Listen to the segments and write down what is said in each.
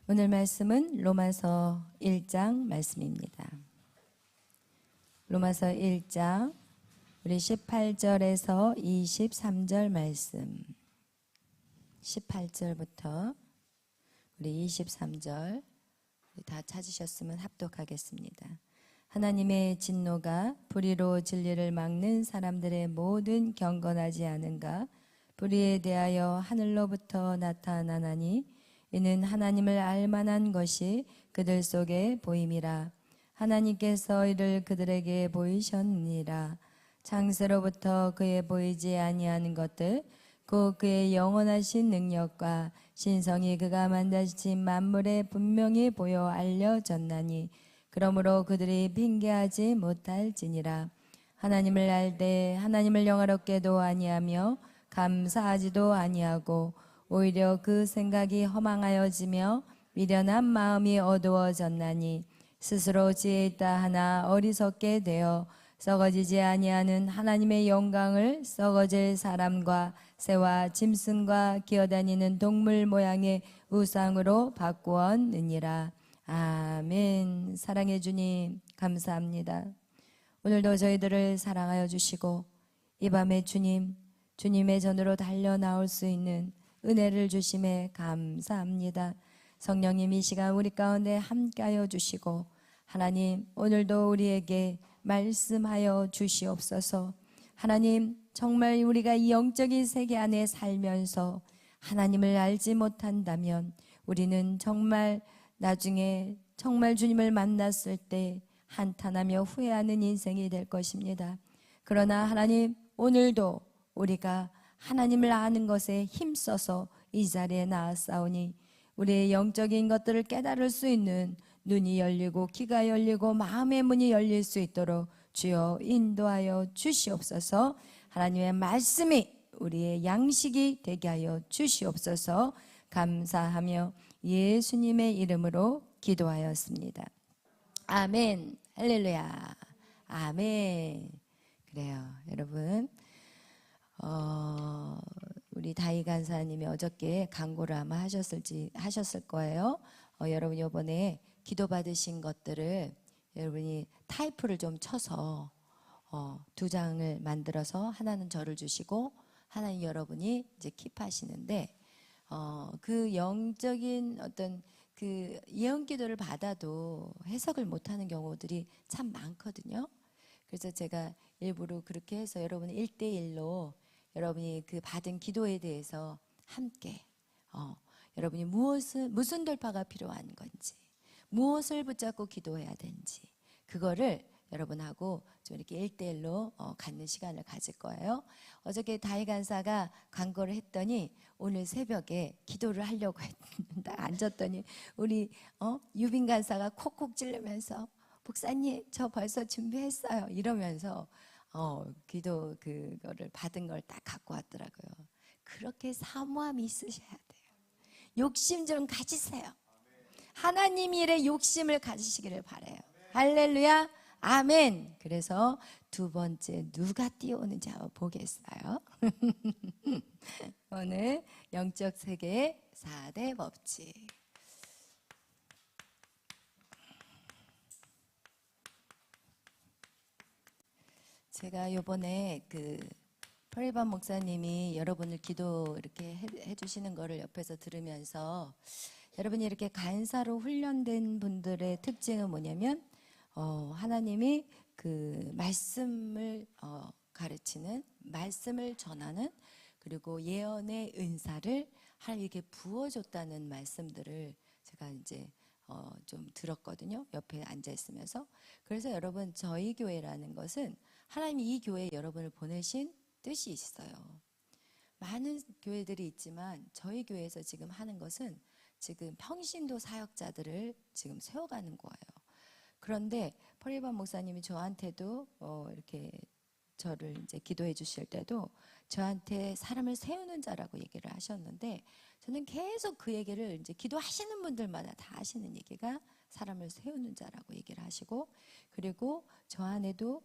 오늘 말씀은 로마서 1장 말씀입니다. 로마서 1장 우리 18절에서 23절 말씀, 18절부터 우리 23절 다 찾으셨으면 합독하겠습니다. 하나님의 진노가 불의로 진리를 막는 사람들의 모든 경건하지 않은가? 불의에 대하여 하늘로부터 나타나나니 이는 하나님을 알만한 것이 그들 속에 보임이라. 하나님께서 이를 그들에게 보이셨느니라. 창세로부터 그에 보이지 아니하는 것들 곧 그의 영원하신 능력과 신성이 그가 만드신 만물에 분명히 보여 알려졌나니 그러므로 그들이 핑계하지 못할지니라. 하나님을 알되 하나님을 영화롭게도 아니하며 감사하지도 아니하고 오히려 그 생각이 허망하여지며 미련한 마음이 어두워졌나니 스스로 지혜 있다 하나 어리석게 되어 썩어지지 아니하는 하나님의 영광을 썩어질 사람과 새와 짐승과 기어다니는 동물 모양의 우상으로 바꾸었느니라. 아멘. 사랑해 주님 감사합니다. 오늘도 저희들을 사랑하여 주시고 이 밤에 주님의 전으로 달려 나올 수 있는 은혜를 주심에 감사합니다. 성령님 이 시간 우리 가운데 함께하여 주시고 하나님 오늘도 우리에게 말씀하여 주시옵소서. 하나님 정말 우리가 이 영적인 세계 안에 살면서 하나님을 알지 못한다면 우리는 정말 나중에 정말 주님을 만났을 때 한탄하며 후회하는 인생이 될 것입니다. 그러나 하나님 오늘도 우리가 하나님을 아는 것에 힘써서 이 자리에 나왔사오니 우리의 영적인 것들을 깨달을 수 있는 눈이 열리고 귀가 열리고 마음의 문이 열릴 수 있도록 주여 인도하여 주시옵소서. 하나님의 말씀이 우리의 양식이 되게 하여 주시옵소서. 감사하며 예수님의 이름으로 기도하였습니다. 아멘. 할렐루야. 아멘. 그래요 여러분, 우리 다희 간사님이 어저께 광고를 아마 하셨을 거예요. 여러분 이번에 기도 받으신 것들을 여러분이 타이프를 좀 쳐서 2장을 만들어서 하나는 저를 주시고 하나는 여러분이 이제 킵하시는데 그 영적인 어떤 그 예언 기도를 받아도 해석을 못하는 경우들이 참 많거든요. 그래서 제가 일부러 그렇게 해서 여러분 1대1로 여러분이 그 받은 기도에 대해서 함께 여러분이 무슨 돌파가 필요한 건지 무엇을 붙잡고 기도해야 되는지 그거를 여러분하고 좀 이렇게 1대1로 갖는 시간을 가질 거예요. 어저께 다희 간사가 광고를 했더니 오늘 새벽에 기도를 하려고 했는데 앉았더니 우리 유빈 간사가 콕콕 찌르면서 목사님 저 벌써 준비했어요 이러면서 기도 그거를 받은 걸 딱 갖고 왔더라고요. 그렇게 사모함이 있으셔야 돼요. 욕심 좀 가지세요. 하나님 일에 욕심을 가지시기를 바라요. 할렐루야. 아멘. 그래서 두 번째 누가 뛰어오는지 한번 보겠어요. 오늘 영적 세계의 4대 법칙. 제가 요번에 퍼리반 목사님이 여러분을 기도 이렇게 해주시는 거를 옆에서 들으면서 여러분이 이렇게 간사로 훈련된 분들의 특징은 뭐냐면 하나님이 그 말씀을 가르치는 말씀을 전하는 그리고 예언의 은사를 하나님께 부어줬다는 말씀들을 제가 이제 좀 들었거든요. 옆에 앉아 있으면서. 그래서 여러분 저희 교회라는 것은 하나님이 이 교회에 여러분을 보내신 뜻이 있어요. 많은 교회들이 있지만 저희 교회에서 지금 하는 것은 지금 평신도 사역자들을 지금 세워가는 거예요. 그런데 퍼리반 목사님이 저한테도 이렇게 저를 이제 기도해 주실 때도 저한테 사람을 세우는 자라고 얘기를 하셨는데 저는 계속 그 얘기를 이제 기도하시는 분들마다 다 하시는 얘기가 사람을 세우는 자라고 얘기를 하시고 그리고 저 안에도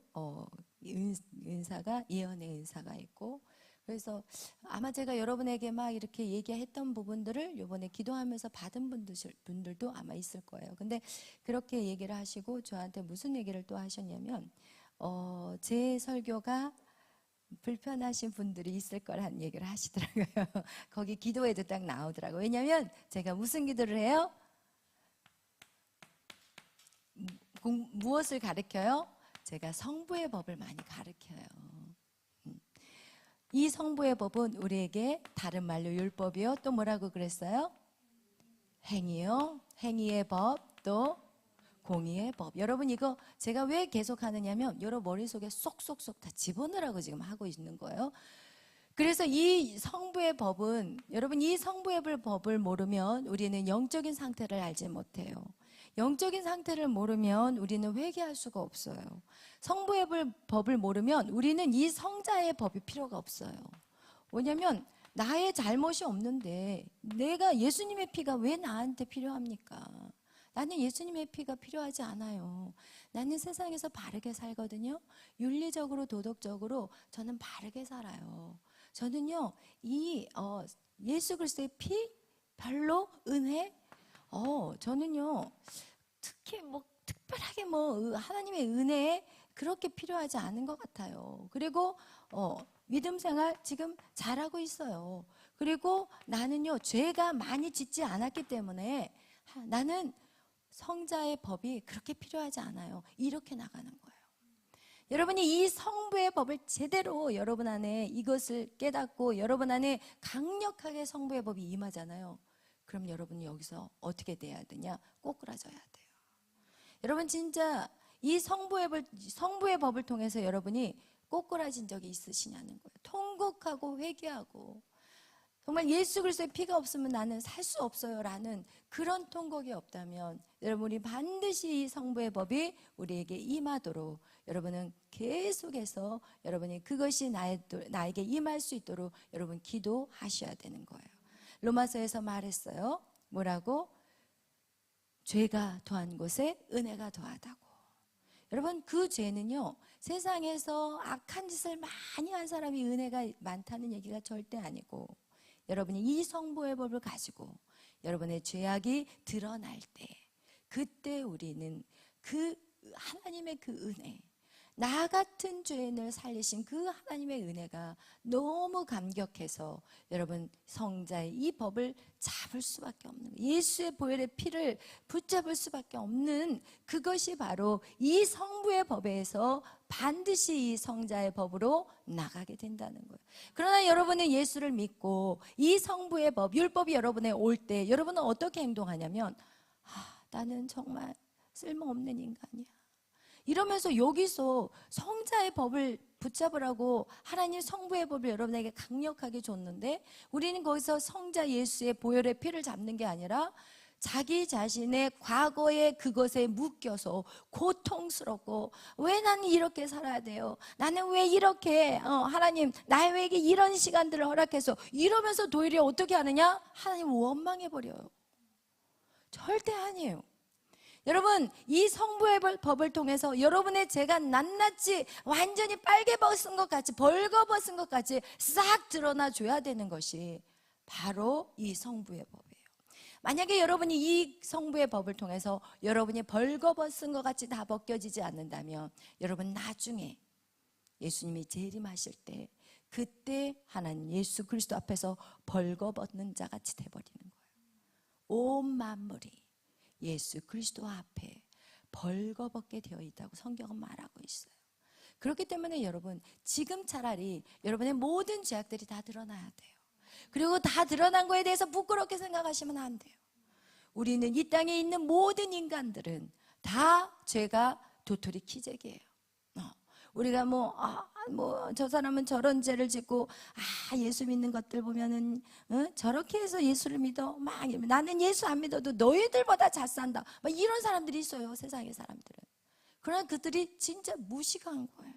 은사가 예언의 은사가 있고 그래서 아마 제가 여러분에게 막 이렇게 얘기했던 부분들을 이번에 기도하면서 받은 분들도 아마 있을 거예요. 근데 그렇게 얘기를 하시고 저한테 무슨 얘기를 또 하셨냐면 제 설교가 불편하신 분들이 있을 거란 얘기를 하시더라고요. 거기 기도에도 딱 나오더라고요. 왜냐하면 제가 무슨 기도를 해요? 무엇을 가르쳐요? 제가 성부의 법을 많이 가르쳐요. 이 성부의 법은 우리에게 다른 말로 율법이요. 또 뭐라고 그랬어요? 행위요. 행위의 법, 또 공의의 법. 여러분 이거 제가 왜 계속 하느냐면 여러분 머릿속에 쏙쏙쏙 다 집어넣으라고 지금 하고 있는 거예요. 그래서 이 성부의 법은 여러분 이 성부의 법을 모르면 우리는 영적인 상태를 알지 못해요. 영적인 상태를 모르면 우리는 회개할 수가 없어요. 성부의 법을 모르면 우리는 이 성자의 법이 필요가 없어요. 왜냐하면 나의 잘못이 없는데 내가 예수님의 피가 왜 나한테 필요합니까? 나는 예수님의 피가 필요하지 않아요. 나는 세상에서 바르게 살거든요. 윤리적으로 도덕적으로 저는 바르게 살아요. 저는요 예수 그리스도의 피 별로 은혜 저는요 특히 특별하게 하나님의 은혜에 그렇게 필요하지 않은 것 같아요. 그리고 믿음 생활 지금 잘하고 있어요. 그리고 나는요 죄가 많이 짓지 않았기 때문에 나는 성자의 법이 그렇게 필요하지 않아요. 이렇게 나가는 거예요. 여러분이 이 성부의 법을 제대로 여러분 안에 이것을 깨닫고 여러분 안에 강력하게 성부의 법이 임하잖아요. 그럼 여러분이 여기서 어떻게 돼야 되냐? 꼬꾸라져야 돼요. 여러분 진짜 이 성부의 법을 통해서 여러분이 꼬꾸라진 적이 있으시냐는 거예요. 통곡하고 회개하고 정말 예수 그리스도의 피가 없으면 나는 살 수 없어요 라는 그런 통곡이 없다면 여러분이 반드시 이 성부의 법이 우리에게 임하도록 여러분은 계속해서 여러분이 그것이 나에게 임할 수 있도록 여러분 기도하셔야 되는 거예요. 로마서에서 말했어요. 뭐라고? 죄가 더한 곳에 은혜가 더하다고. 여러분 그 죄는요 세상에서 악한 짓을 많이 한 사람이 은혜가 많다는 얘기가 절대 아니고 여러분이 이 성부의 법을 가지고 여러분의 죄악이 드러날 때 그때 우리는 그 하나님의 그 은혜 나 같은 죄인을 살리신 그 하나님의 은혜가 너무 감격해서 여러분 성자의 이 법을 잡을 수밖에 없는 예수의 보혈의 피를 붙잡을 수밖에 없는 그것이 바로 이 성부의 법에서 반드시 이 성자의 법으로 나가게 된다는 거예요. 그러나 여러분은 예수를 믿고 이 성부의 법, 율법이 여러분에 올 때 여러분은 어떻게 행동하냐면 나는 정말 쓸모없는 인간이야. 이러면서 여기서 성자의 법을 붙잡으라고 하나님 성부의 법을 여러분에게 강력하게 줬는데 우리는 거기서 성자 예수의 보혈의 피를 잡는 게 아니라 자기 자신의 과거의 그것에 묶여서 고통스럽고 왜 나는 이렇게 살아야 돼요? 나는 왜 이렇게 하나님 나에게 이런 시간들을 허락해서 이러면서 도리어 어떻게 하느냐? 하나님 원망해버려요. 절대 아니에요. 여러분 이 성부의 법을 통해서 여러분의 죄가 낱낱이 완전히 빨개 벗은 것 같이 벌거벗은 것 같이 싹 드러나 줘야 되는 것이 바로 이 성부의 법이에요. 만약에 여러분이 이 성부의 법을 통해서 여러분이 벌거벗은 것 같이 다 벗겨지지 않는다면 여러분 나중에 예수님이 재림하실 때 그때 하나님 예수 그리스도 앞에서 벌거벗는 자 같이 돼버리는 거예요. 온 만물이 예수 그리스도 앞에 벌거벗게 되어 있다고 성경은 말하고 있어요. 그렇기 때문에 여러분 지금 차라리 여러분의 모든 죄악들이 다 드러나야 돼요. 그리고 다 드러난 거에 대해서 부끄럽게 생각하시면 안 돼요. 우리는 이 땅에 있는 모든 인간들은 다 죄가 도토리 키재기예요. 우리가 저 사람은 저런 죄를 짓고 예수 믿는 것들 보면은 저렇게 해서 예수를 믿어 막 나는 예수 안 믿어도 너희들보다 잘 산다 막 이런 사람들이 있어요. 세상의 사람들은. 그러나 그들이 진짜 무식한 거예요.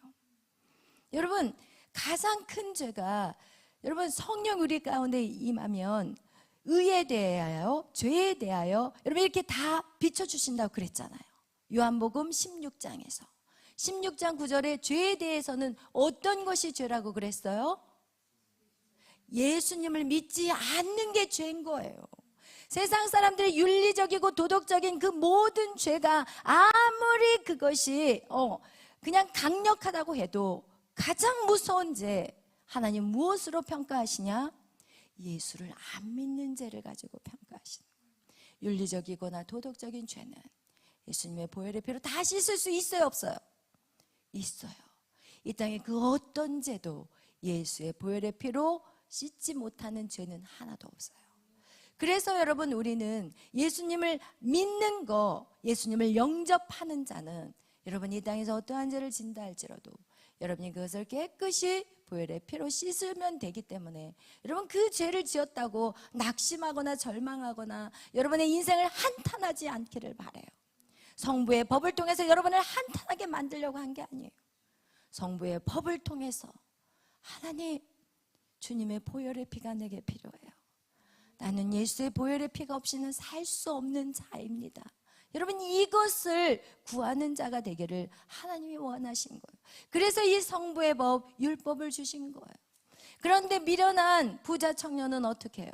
여러분 가장 큰 죄가 여러분 성령 우리 가운데 임하면 의에 대하여 죄에 대하여 여러분 이렇게 다 비춰주신다고 그랬잖아요. 요한복음 16장 9절에 죄에 대해서는 어떤 것이 죄라고 그랬어요? 예수님을 믿지 않는 게 죄인 거예요. 세상 사람들이 윤리적이고 도덕적인 그 모든 죄가 아무리 그것이 그냥 강력하다고 해도 가장 무서운 죄, 하나님 무엇으로 평가하시냐? 예수를 안 믿는 죄를 가지고 평가하시는 거예요. 윤리적이거나 도덕적인 죄는 예수님의 보혈의 피로 다 씻을 수 있어요, 없어요? 있어요. 이 땅에 그 어떤 죄도 예수의 보혈의 피로 씻지 못하는 죄는 하나도 없어요. 그래서 여러분, 우리는 예수님을 믿는 거, 예수님을 영접하는 자는 여러분 이 땅에서 어떠한 죄를 진다 할지라도 여러분이 그것을 깨끗이 보혈의 피로 씻으면 되기 때문에 여러분 그 죄를 지었다고 낙심하거나 절망하거나 여러분의 인생을 한탄하지 않기를 바라요. 성부의 법을 통해서 여러분을 한탄하게 만들려고 한 게 아니에요. 성부의 법을 통해서 하나님, 주님의 보혈의 피가 내게 필요해요. 나는 예수의 보혈의 피가 없이는 살 수 없는 자입니다. 여러분, 이것을 구하는 자가 되기를 하나님이 원하신 거예요. 그래서 이 성부의 법, 율법을 주신 거예요. 그런데 미련한 부자 청년은 어떻게 해요?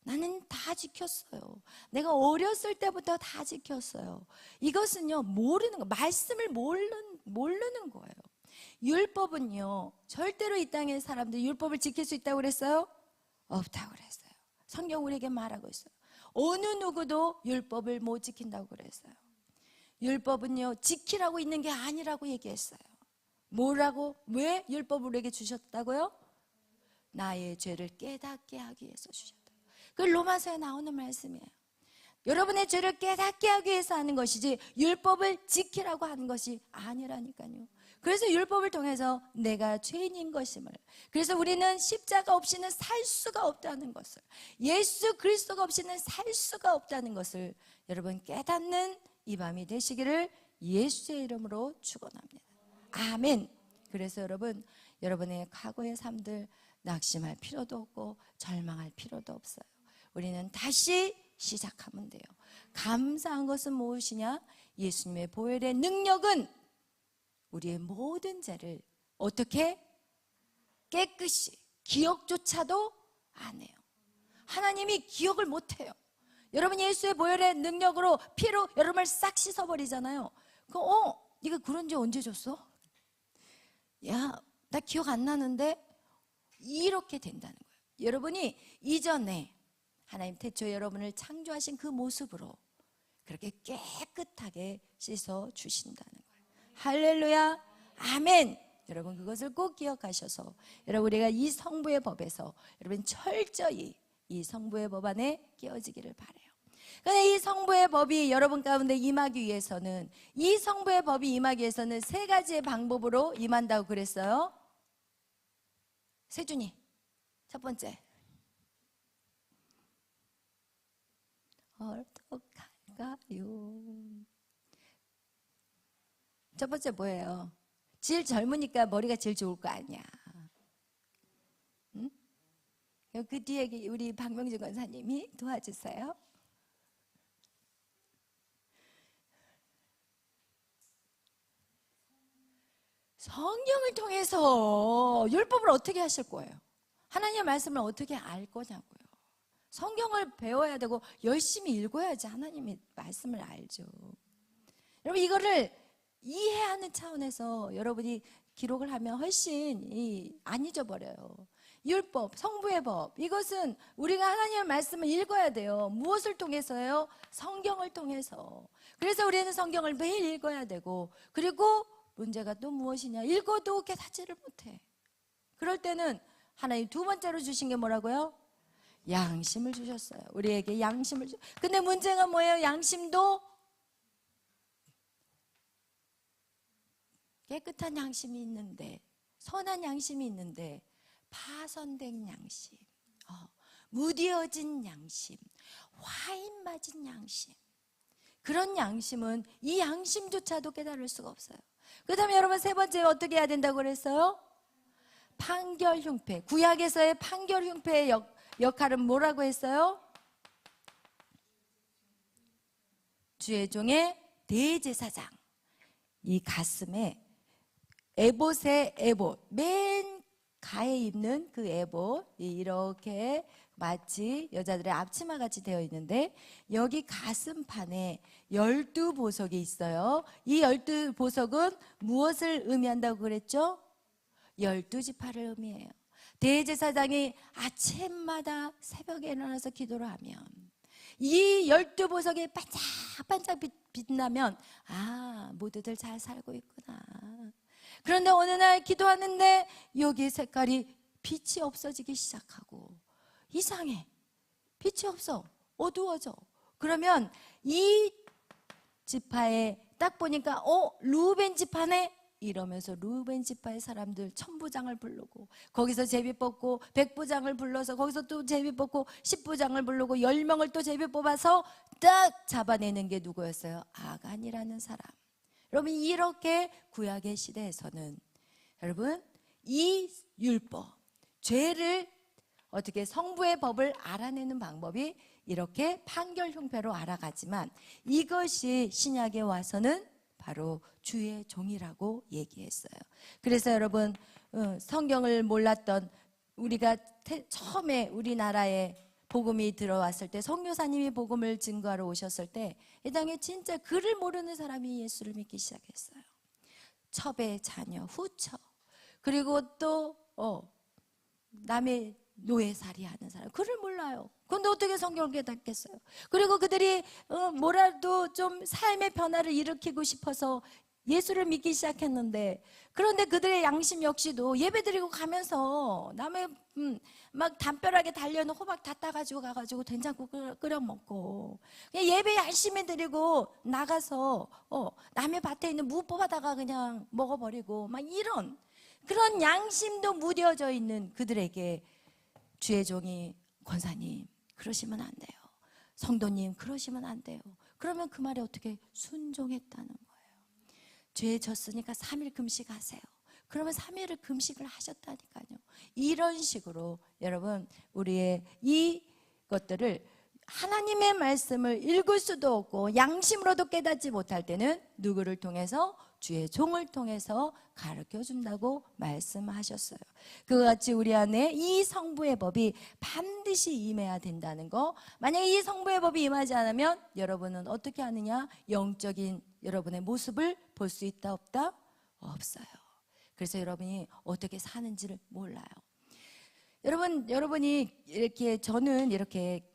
나는 다 지켰어요. 내가 어렸을 때부터 다 지켰어요. 이것은요, 모르는 거, 말씀을 모르는 거예요. 율법은요, 절대로 이 땅의 사람들이 율법을 지킬 수 있다고 그랬어요? 없다고 그랬어요. 성경 우리에게 말하고 있어요. 어느 누구도 율법을 못 지킨다고 그랬어요. 율법은요, 지키라고 있는 게 아니라고 얘기했어요. 뭐라고? 왜 율법을 우리에게 주셨다고요? 나의 죄를 깨닫게 하기 위해서 주셨다. 그 로마서에 나오는 말씀이에요. 여러분의 죄를 깨닫게 하기 위해서 하는 것이지 율법을 지키라고 하는 것이 아니라니까요. 그래서 율법을 통해서 내가 죄인인 것임을, 그래서 우리는 십자가 없이는 살 수가 없다는 것을, 예수 그리스도가 없이는 살 수가 없다는 것을 여러분 깨닫는 이 밤이 되시기를 예수의 이름으로 축원합니다. 아멘. 그래서 여러분, 여러분의 과거의 삶들 낙심할 필요도 없고 절망할 필요도 없어요. 우리는 다시 시작하면 돼요. 감사한 것은 무엇이냐? 예수님의 보혈의 능력은 우리의 모든 죄를 어떻게 깨끗이, 기억조차도 안 해요. 하나님이 기억을 못 해요. 여러분, 예수의 보혈의 능력으로, 피로 여러분을 싹 씻어버리잖아요. 이거 그런 지 언제 줬어? 야, 나 기억 안 나는데? 이렇게 된다는 거예요. 여러분이 이전에 하나님 태초에 여러분을 창조하신 그 모습으로 그렇게 깨끗하게 씻어 주신다는 거예요. 할렐루야, 아멘. 여러분, 그것을 꼭 기억하셔서 여러분, 우리가 이 성부의 법에서 여러분 철저히 이 성부의 법 안에 끼어지기를 바라요. 그런데 이 성부의 법이 여러분 가운데 임하기 위해서는, 이 성부의 법이 임하기 위해서는 세 가지의 방법으로 임한다고 그랬어요. 세준이, 첫 번째, 어떡할까요? 첫 번째 뭐예요? 제일 젊으니까 머리가 제일 좋을 거 아니야. 응? 그 뒤에 우리 박명준 권사님이 도와주세요. 성경을 통해서 율법을 어떻게 하실 거예요? 하나님의 말씀을 어떻게 알 거냐고요. 성경을 배워야 되고 열심히 읽어야지 하나님의 말씀을 알죠. 여러분, 이거를 이해하는 차원에서 여러분이 기록을 하면 훨씬 안 잊어버려요. 율법, 성부의 법, 이것은 우리가 하나님의 말씀을 읽어야 돼요. 무엇을 통해서요? 성경을 통해서. 그래서 우리는 성경을 매일 읽어야 되고, 그리고 문제가 또 무엇이냐? 읽어도 깨닫지를 못해. 그럴 때는 하나님 두 번째로 주신 게 뭐라고요? 양심을 주셨어요. 우리에게 양심을 근데 문제가 뭐예요? 양심도 깨끗한 양심이 있는데, 선한 양심이 있는데 파손된 양심, 무디어진 양심, 화인 맞은 양심, 그런 양심은 이 양심조차도 깨달을 수가 없어요. 그렇다면 여러분, 세 번째 어떻게 해야 된다고 그랬어요? 판결 흉패. 구약에서의 판결 흉패의 역할은 뭐라고 했어요? 주의 종의 대제사장, 이 가슴에 에봇의 에봇, 맨 가에 입는 그 에봇, 이렇게 마치 여자들의 앞치마 같이 되어 있는데 여기 가슴판에 12보석이 있어요. 이 12보석은 무엇을 의미한다고 그랬죠? 12지파를 의미해요. 대제사장이 아침마다 새벽에 일어나서 기도를 하면 이 12보석이 반짝반짝 빛나면 모두들 잘 살고 있구나. 그런데 어느 날 기도하는데 여기 색깔이 빛이 없어지기 시작하고 이상해. 빛이 없어. 어두워져. 그러면 이 지파에 딱 보니까 루벤 지파네? 이러면서 루벤 지파의 사람들 천부장을 부르고 거기서 제비 뽑고 백부장을 불러서 거기서 또 제비 뽑고 십부장을 부르고 10명을 또 제비 뽑아서 딱 잡아내는 게 누구였어요? 아간이라는 사람. 여러분 이렇게 구약의 시대에서는 여러분 이 율법, 죄를 어떻게 성부의 법을 알아내는 방법이 이렇게 판결 형태로 알아가지만 이것이 신약에 와서는 바로 주의 종이라고 얘기했어요. 그래서 여러분 성경을 몰랐던 우리가 처음에 우리나라에 복음이 들어왔을 때 선교사님이 복음을 증거하러 오셨을 때 이 땅에 진짜 글을 모르는 사람이 예수를 믿기 시작했어요. 첩의 자녀, 후처, 그리고 또 남의 노예살이 하는 사람, 글을 몰라요. 그런데 어떻게 성경을 깨닫겠어요? 그리고 그들이 뭐라도 좀 삶의 변화를 일으키고 싶어서 예수를 믿기 시작했는데 그런데 그들의 양심 역시도 예배드리고 가면서 남의 막 담벼락에 달려있는 호박 다 따가지고 가가지고 된장국 끓여 먹고 그냥 예배 열심히 드리고 나가서 남의 밭에 있는 무 뽑아다가 그냥 먹어버리고 막 이런 그런 양심도 무뎌져 있는 그들에게 주의 종이 권사님 그러시면 안 돼요. 성도님 그러시면 안 돼요. 그러면 그 말에 어떻게 순종했다는 거예요. 죄에 졌으니까 3일 금식하세요. 그러면 3일을 금식을 하셨다니까요. 이런 식으로 여러분 우리의 이것들을 하나님의 말씀을 읽을 수도 없고 양심으로도 깨닫지 못할 때는 누구를 통해서? 주의 종을 통해서 가르쳐 준다고 말씀하셨어요. 그와 같이 우리 안에 이 성부의 법이 반드시 임해야 된다는 거. 만약에 이 성부의 법이 임하지 않으면 여러분은 어떻게 하느냐? 영적인 여러분의 모습을 볼 수 있다 없다? 없어요. 그래서 여러분이 어떻게 사는지를 몰라요. 여러분이 이렇게 저는 이렇게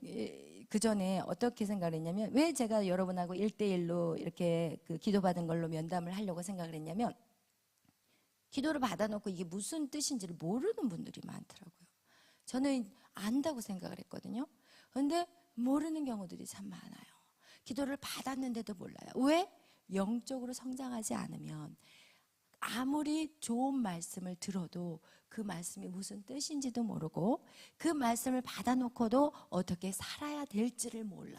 그 전에 어떻게 생각을 했냐면 왜 제가 여러분하고 1대1로 이렇게 그 기도받은 걸로 면담을 하려고 생각을 했냐면 기도를 받아놓고 이게 무슨 뜻인지를 모르는 분들이 많더라고요. 저는 안다고 생각을 했거든요. 그런데 모르는 경우들이 참 많아요. 기도를 받았는데도 몰라요. 왜? 영적으로 성장하지 않으면 아무리 좋은 말씀을 들어도 그 말씀이 무슨 뜻인지도 모르고 그 말씀을 받아놓고도 어떻게 살아야 될지를 몰라요.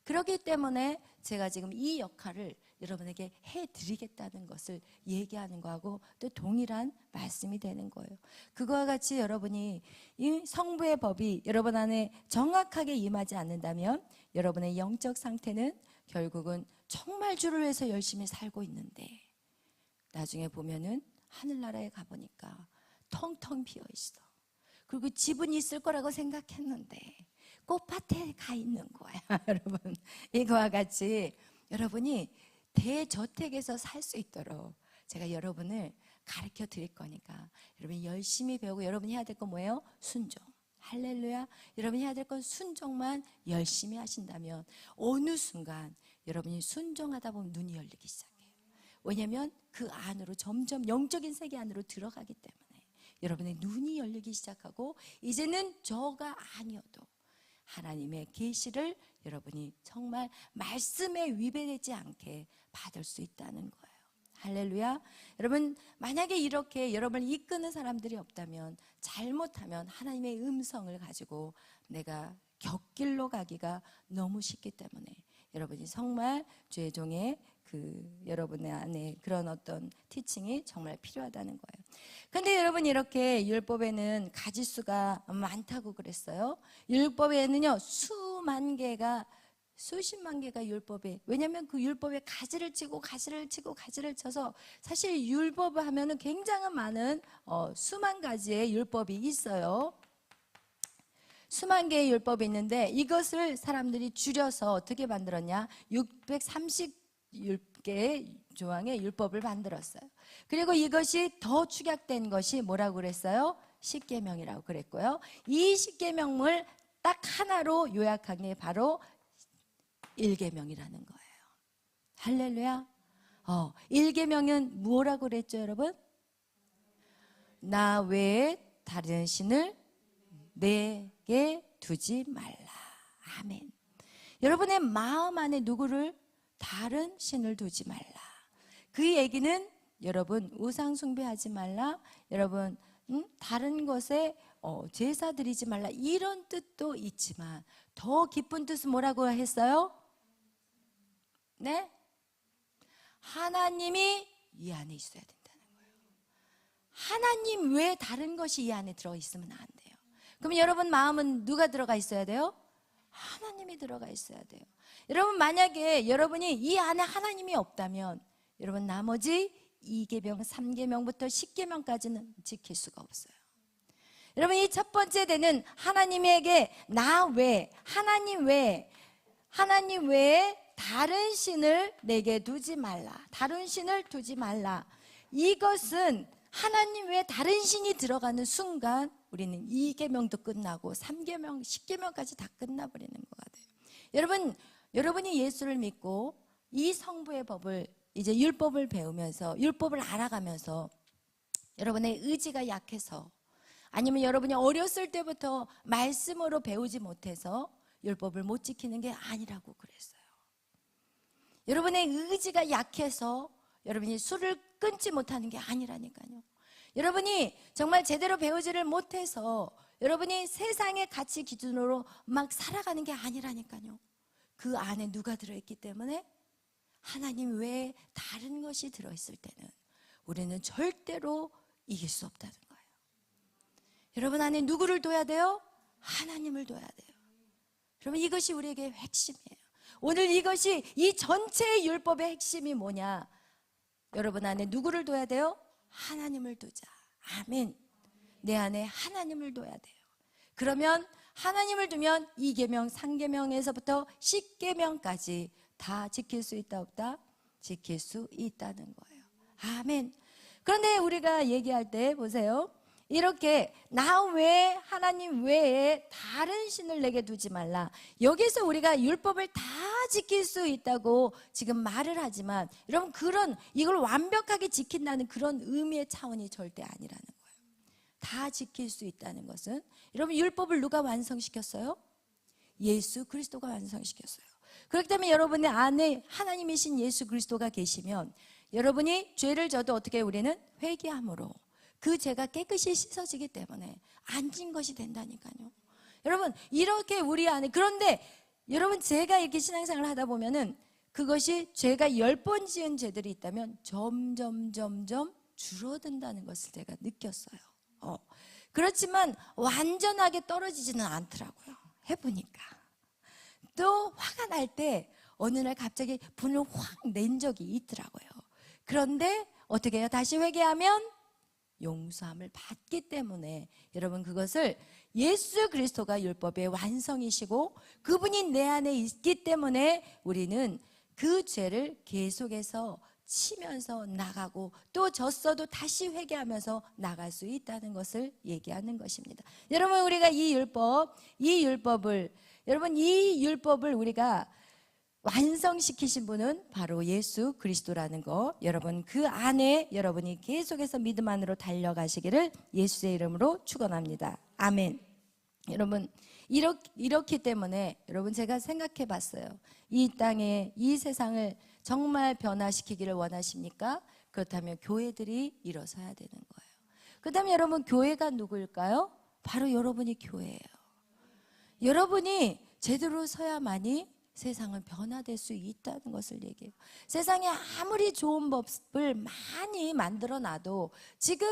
그렇기 때문에 제가 지금 이 역할을 여러분에게 해드리겠다는 것을 얘기하는 거하고 또 동일한 말씀이 되는 거예요. 그거와 같이 여러분이 이 성부의 법이 여러분 안에 정확하게 임하지 않는다면 여러분의 영적 상태는 결국은 정말 주를 위해서 열심히 살고 있는데 나중에 보면은 하늘나라에 가보니까 텅텅 비어 있어. 그리고 집은 있을 거라고 생각했는데 꽃밭에 가 있는 거야. 여러분 이거와 같이 여러분이 대저택에서 살 수 있도록 제가 여러분을 가르쳐 드릴 거니까 여러분이 열심히 배우고 여러분이 해야 될 건 뭐예요? 순종. 할렐루야. 여러분이 해야 될 건 순종만 열심히 하신다면 어느 순간 여러분이 순종하다 보면 눈이 열리기 시작해요. 왜냐하면 그 안으로 점점 영적인 세계 안으로 들어가기 때문에 여러분의 눈이 열리기 시작하고 이제는 저가 아니어도 하나님의 계시를 여러분이 정말 말씀에 위배되지 않게 받을 수 있다는 거예요. 할렐루야. 여러분 만약에 이렇게 여러분을 이끄는 사람들이 없다면 잘못하면 하나님의 음성을 가지고 내가 곁길로 가기가 너무 쉽기 때문에 여러분이 정말 주의 종의 여러분의 안에 그런 어떤 티칭이 정말 필요하다는 거예요. 근데 여러분 이렇게 율법에는 가지수가 많다고 그랬어요. 율법에는요 수만 개가 수십만 개가 율법에, 왜냐하면 그 율법에 가지를 치고 가지를 치고 가지를 쳐서 사실 율법을 하면은 굉장히 많은 수만 가지의 율법이 있어요. 수만 개의 율법이 있는데 이것을 사람들이 줄여서 어떻게 만들었냐? 630개의 조항의 율법을 만들었어요. 그리고 이것이 더 축약된 것이 뭐라고 그랬어요? 십계명이라고 그랬고요. 이 십계명을 딱 하나로 요약한 게 바로 일계명이라는 거예요. 할렐루야. 일계명은 뭐라고 그랬죠, 여러분? 나 외에 다른 신을 내게 두지 말라. 아멘. 여러분의 마음 안에 누구를, 다른 신을 두지 말라. 그 얘기는 여러분 우상 숭배하지 말라. 여러분 다른 것에 제사 드리지 말라. 이런 뜻도 있지만 더 깊은 뜻은 뭐라고 했어요? 네? 하나님이 이 안에 있어야 된다는 거예요. 하나님 외에 다른 것이 이 안에 들어있으면 안 돼요. 그럼 여러분 마음은 누가 들어가 있어야 돼요? 하나님이 들어가 있어야 돼요. 여러분 만약에 여러분이 이 안에 하나님이 없다면 여러분 나머지 2계명, 3계명부터 10계명까지는 지킬 수가 없어요. 여러분 이 첫 번째 되는 하나님에게 나 외에, 하나님 외에 다른 신을 내게 두지 말라. 다른 신을 두지 말라. 이것은 하나님 외에 다른 신이 들어가는 순간 우리는 2계명도 끝나고 3계명, 10계명까지 다 끝나버리는 것 같아요. 여러분이 예수를 믿고 이 성부의 법을, 이제 율법을 배우면서, 율법을 알아가면서 여러분의 의지가 약해서, 아니면 여러분이 어렸을 때부터 말씀으로 배우지 못해서 율법을 못 지키는 게 아니라고 그랬어요. 여러분의 의지가 약해서 여러분이 술을 끊지 못하는 게 아니라니까요. 여러분이 정말 제대로 배우지를 못해서 여러분이 세상의 가치 기준으로 막 살아가는 게 아니라니까요. 그 안에 누가 들어있기 때문에 하나님 외에 다른 것이 들어있을 때는 우리는 절대로 이길 수 없다는 거예요. 여러분 안에 누구를 둬야 돼요? 하나님을 둬야 돼요. 여러분 이것이 우리에게 핵심이에요. 오늘 이것이 이 전체의 율법의 핵심이 뭐냐? 여러분 안에 누구를 둬야 돼요? 하나님을 두자. 아멘. 내 안에 하나님을 둬야 돼요. 그러면 하나님을 두면 2계명, 3계명에서부터 10계명까지 다 지킬 수 있다 없다? 지킬 수 있다는 거예요. 아멘. 그런데 우리가 얘기할 때 보세요. 이렇게 나 외에, 하나님 외에 다른 신을 내게 두지 말라. 여기서 우리가 율법을 다 지킬 수 있다고 지금 말을 하지만 여러분 이걸 완벽하게 지킨다는 그런 의미의 차원이 절대 아니라는 거예요. 다 지킬 수 있다는 것은 여러분 율법을 누가 완성시켰어요? 예수 그리스도가 완성시켰어요. 그렇기 때문에 여러분의 안에 하나님이신 예수 그리스도가 계시면 여러분이 죄를 져도 어떻게 우리는 회개함으로 그 죄가 깨끗이 씻어지기 때문에 안진 것이 된다니까요. 여러분 이렇게 우리 안에, 그런데 여러분 제가 이렇게 신앙생활을 하다 보면은 그것이 죄가 10번 지은 죄들이 있다면 점점 줄어든다는 것을 제가 느꼈어요. 그렇지만 완전하게 떨어지지는 않더라고요. 해보니까. 또 화가 날 때 어느 날 갑자기 분을 확 낸 적이 있더라고요. 그런데 어떻게 해요? 다시 회개하면 용서함을 받기 때문에 여러분 그것을 예수 그리스도가 율법의 완성이시고 그분이 내 안에 있기 때문에 우리는 그 죄를 계속해서 치면서 나가고 또 졌어도 다시 회개하면서 나갈 수 있다는 것을 얘기하는 것입니다. 여러분 우리가 이 율법을 우리가 완성시키신 분은 바로 예수 그리스도라는 거, 여러분 그 안에 여러분이 계속해서 믿음 안으로 달려가시기를 예수의 이름으로 축원합니다. 아멘. 여러분 이렇기 때문에 여러분 제가 생각해 봤어요. 이 땅에 이 세상을 정말 변화시키기를 원하십니까? 그렇다면 교회들이 일어서야 되는 거예요. 그다음에 여러분 교회가 누구일까요? 바로 여러분이 교회예요. 여러분이 제대로 서야만이 세상은 변화될 수 있다는 것을 얘기해요. 세상에 아무리 좋은 법을 많이 만들어놔도 지금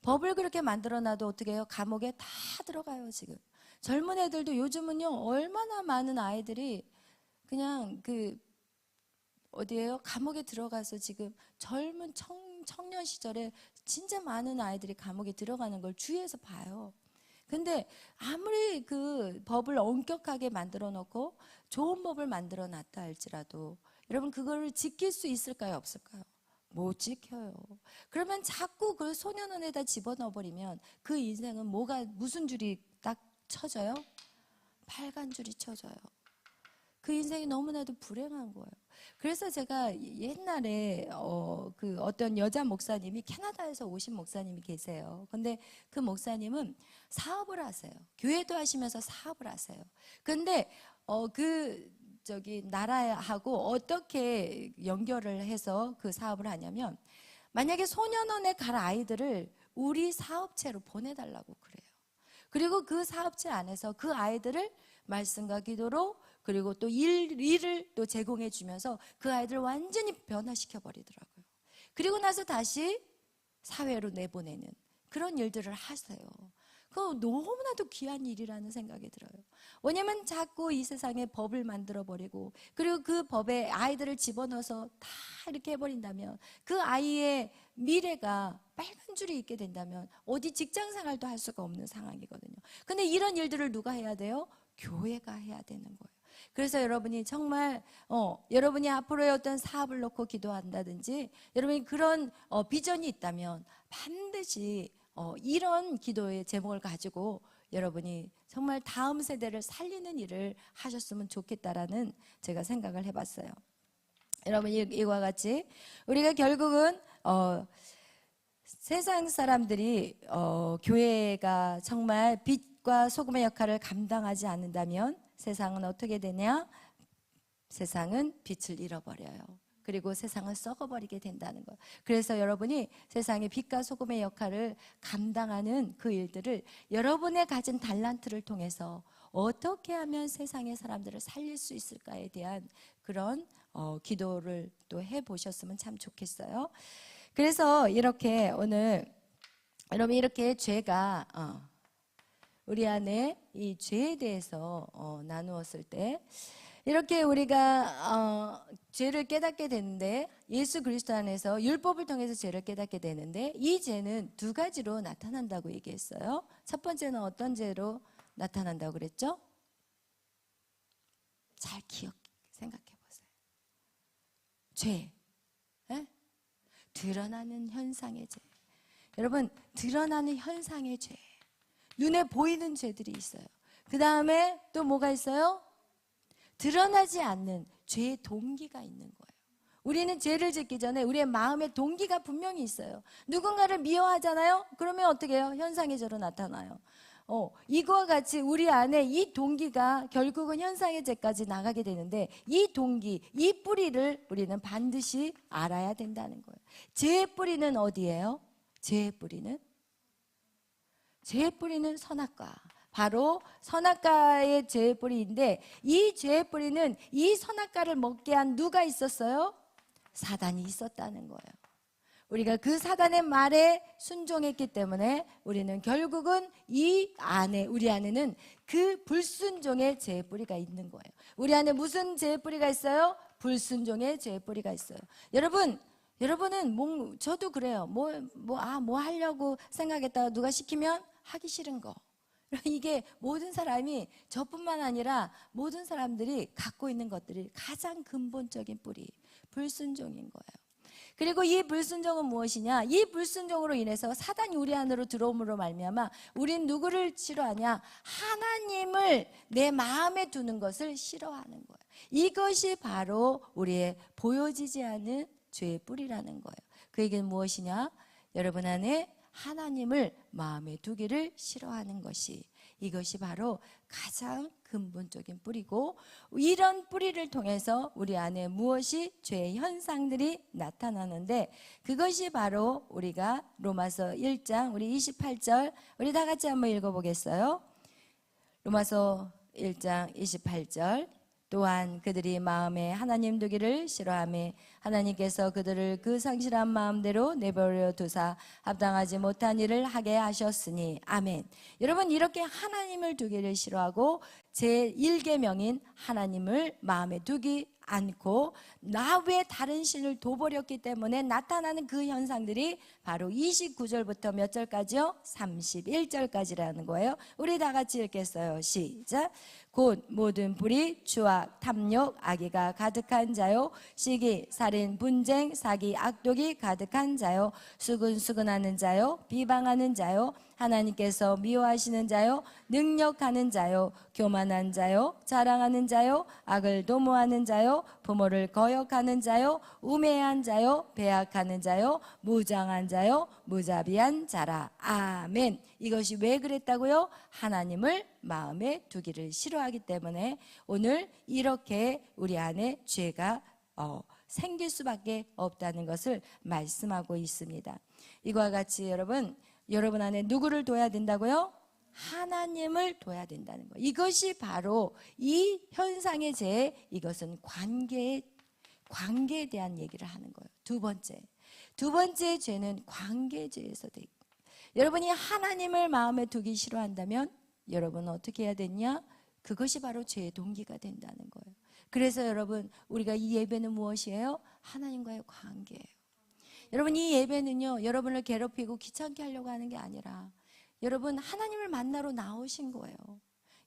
법을 그렇게 만들어놔도 어떻게 해요? 감옥에 다 들어가요. 지금 젊은 애들도 요즘은요 얼마나 많은 아이들이 그냥 어디에요? 감옥에 들어가서 지금 젊은 청년 시절에 진짜 많은 아이들이 감옥에 들어가는 걸 주위에서 봐요. 근데 아무리 그 법을 엄격하게 만들어 놓고 좋은 법을 만들어 놨다 할지라도 여러분 그거를 지킬 수 있을까요? 없을까요? 못 지켜요. 그러면 자꾸 그 소년원에다 집어넣어 버리면 그 인생은 무슨 줄이 딱 쳐져요? 빨간 줄이 쳐져요. 그 인생이 너무나도 불행한 거예요. 그래서 제가 옛날에 어떤 여자 목사님이 캐나다에서 오신 목사님이 계세요. 근데 그 목사님은 사업을 하세요. 교회도 하시면서 사업을 하세요. 근데 나라하고 어떻게 연결을 해서 그 사업을 하냐면 만약에 소년원에 갈 아이들을 우리 사업체로 보내달라고 그래요. 그리고 그 사업체 안에서 그 아이들을 말씀과 기도로 그리고 또 일을 또 제공해 주면서 그 아이들을 완전히 변화시켜 버리더라고요. 그리고 나서 다시 사회로 내보내는 그런 일들을 하세요. 그거 너무나도 귀한 일이라는 생각이 들어요. 왜냐면 자꾸 이 세상에 법을 만들어 버리고 그리고 그 법에 아이들을 집어넣어서 다 이렇게 해버린다면 그 아이의 미래가 빨간 줄이 있게 된다면 어디 직장 생활도 할 수가 없는 상황이거든요. 근데 이런 일들을 누가 해야 돼요? 교회가 해야 되는 거예요. 그래서 여러분이 정말 여러분이 앞으로의 어떤 사업을 놓고 기도한다든지 여러분이 그런 비전이 있다면 반드시 이런 기도의 제목을 가지고 여러분이 정말 다음 세대를 살리는 일을 하셨으면 좋겠다라는 제가 생각을 해봤어요. 여러분 이와 같이 우리가 결국은 세상 사람들이 교회가 정말 빛과 소금의 역할을 감당하지 않는다면 세상은 어떻게 되냐? 세상은 빛을 잃어버려요. 그리고 세상은 썩어버리게 된다는 거예요. 그래서 여러분이 세상의 빛과 소금의 역할을 감당하는 그 일들을 여러분의 가진 달란트를 통해서 어떻게 하면 세상의 사람들을 살릴 수 있을까에 대한 그런 기도를 또 해보셨으면 참 좋겠어요. 그래서 이렇게 오늘 여러분 이렇게 죄가 우리 안에 이 죄에 대해서 나누었을 때 이렇게 우리가 죄를 깨닫게 되는데 예수 그리스도 안에서 율법을 통해서 죄를 깨닫게 되는데 이 죄는 두 가지로 나타난다고 얘기했어요. 첫 번째는 어떤 죄로 나타난다고 그랬죠? 잘 생각해 보세요. 죄. 에? 드러나는 현상의 죄. 여러분 드러나는 현상의 죄. 눈에 보이는 죄들이 있어요. 그 다음에 또 뭐가 있어요? 드러나지 않는 죄의 동기가 있는 거예요. 우리는 죄를 짓기 전에 우리의 마음의 동기가 분명히 있어요. 누군가를 미워하잖아요? 그러면 어떻게 해요? 현상의 죄로 나타나요. 이거와 같이 우리 안에 이 동기가 결국은 현상의 죄까지 나가게 되는데 이 동기, 이 뿌리를 우리는 반드시 알아야 된다는 거예요. 죄의 뿌리는 어디예요? 죄의 뿌리는 선악과. 바로 선악과의 죄의 뿌리인데 이 죄의 뿌리는 이 선악과를 먹게 한 누가 있었어요? 사단이 있었다는 거예요. 우리가 그 사단의 말에 순종했기 때문에 우리는 결국은 우리 안에는 그 불순종의 죄의 뿌리가 있는 거예요. 우리 안에 무슨 죄의 뿌리가 있어요? 불순종의 죄의 뿌리가 있어요. 여러분은 저도 그래요. 뭐 하려고 생각했다가 누가 시키면 하기 싫은 거. 이게 모든 사람이 저뿐만 아니라 모든 사람들이 갖고 있는 것들이 가장 근본적인 뿌리, 불순종인 거예요. 그리고 이 불순종은 무엇이냐? 이 불순종으로 인해서 사단이 우리 안으로 들어옴으로 말미암아 우린 누구를 싫어하냐? 하나님을 내 마음에 두는 것을 싫어하는 거예요. 이것이 바로 우리의 보여지지 않은 죄의 뿌리라는 거예요. 그 얘기는 무엇이냐? 여러분 안에 하나님을 마음에 두기를 싫어하는 이것이 바로 가장 근본적인 뿌리고 이런 뿌리를 통해서 우리 안에 무엇이 죄의 현상들이 나타나는데 그것이 바로 우리가 로마서 1장 우리 28절 우리 다 같이 한번 읽어보겠어요. 로마서 1장 28절 또한 그들이 마음에 하나님 두기를 싫어하며 하나님께서 그들을 그 상실한 마음대로 내버려 두사 합당하지 못한 일을 하게 하셨으니 아멘. 여러분, 이렇게 하나님을 두기를 싫어하고 제1계명인 하나님을 마음에 두기 않고 나 외 다른 신을 둬버렸기 때문에 나타나는 그 현상들이 바로 29절부터 몇 절까지요? 31절까지라는 거예요. 우리 다 같이 읽겠어요. 시작. 곧 모든 불의, 추악, 탐욕, 악의가 가득한 자요, 시기, 살인, 분쟁, 사기, 악독이 가득한 자요, 수근수근하는 자요, 비방하는 자요, 하나님께서 미워하시는 자요, 능력하는 자요, 교만한 자요, 자랑하는 자요, 악을 도모하는 자요, 부모를 거역하는 자요, 우매한 자요, 배악하는 자요, 무장한 자요, 무자비한 자라. 아멘. 이것이 왜 그랬다고요? 하나님을 마음에 두기를 싫어하기 때문에 오늘 이렇게 우리 안에 죄가 생길 수밖에 없다는 것을 말씀하고 있습니다. 이와 같이 여러분 안에 누구를 둬야 된다고요? 하나님을 둬야 된다는 거예요. 이것이 바로 이 현상의 죄, 이것은 관계에 대한 얘기를 하는 거예요. 두 번째 죄는 관계죄에서 돼 있고, 여러분이 하나님을 마음에 두기 싫어한다면 여러분은 어떻게 해야 되냐? 그것이 바로 죄의 동기가 된다는 거예요. 그래서 여러분, 우리가 이 예배는 무엇이에요? 하나님과의 관계예요. 여러분, 이 예배는요, 여러분을 괴롭히고 귀찮게 하려고 하는 게 아니라 여러분 하나님을 만나러 나오신 거예요.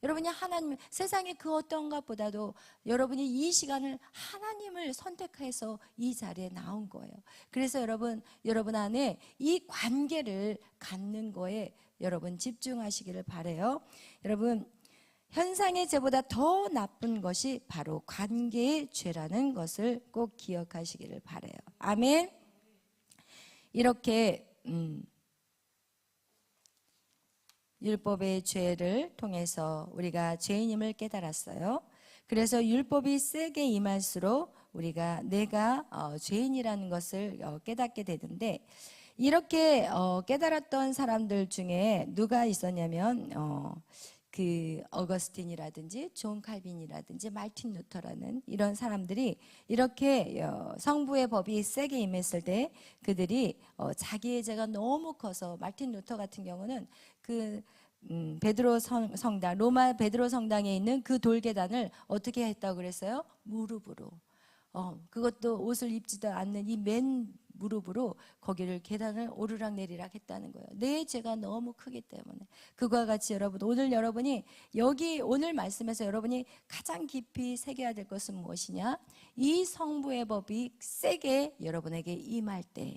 여러분이 하나님, 세상의 그 어떤 것보다도 여러분이 이 시간을 하나님을 선택해서 이 자리에 나온 거예요. 그래서 여러분 안에 이 관계를 갖는 거에 여러분 집중하시기를 바라요. 여러분, 현상의 죄보다 더 나쁜 것이 바로 관계의 죄라는 것을 꼭 기억하시기를 바라요. 아멘. 이렇게 율법의 죄를 통해서 우리가 죄인임을 깨달았어요. 그래서 율법이 세게 임할수록 우리가 내가 죄인이라는 것을 깨닫게 되는데, 이렇게 깨달았던 사람들 중에 누가 있었냐면 그 어거스틴이라든지 존 칼빈이라든지 마틴 루터라는 이런 사람들이 이렇게 성부의 법이 세게 임했을 때 그들이 자기의 죄가 너무 커서, 마틴 루터 같은 경우는 그 베드로 성당, 로마 베드로 성당에 있는 그 돌계단을 어떻게 했다고 그랬어요? 무릎으로. 그것도 옷을 입지도 않는 이 맨 무릎으로 거기를 계단을 오르락 내리락 했다는 거예요. 내 죄가 너무 크기 때문에. 그와 같이 여러분, 오늘 여러분이 여기 오늘 말씀에서 여러분이 가장 깊이 새겨야 될 것은 무엇이냐? 이 성부의 법이 세게 여러분에게 임할 때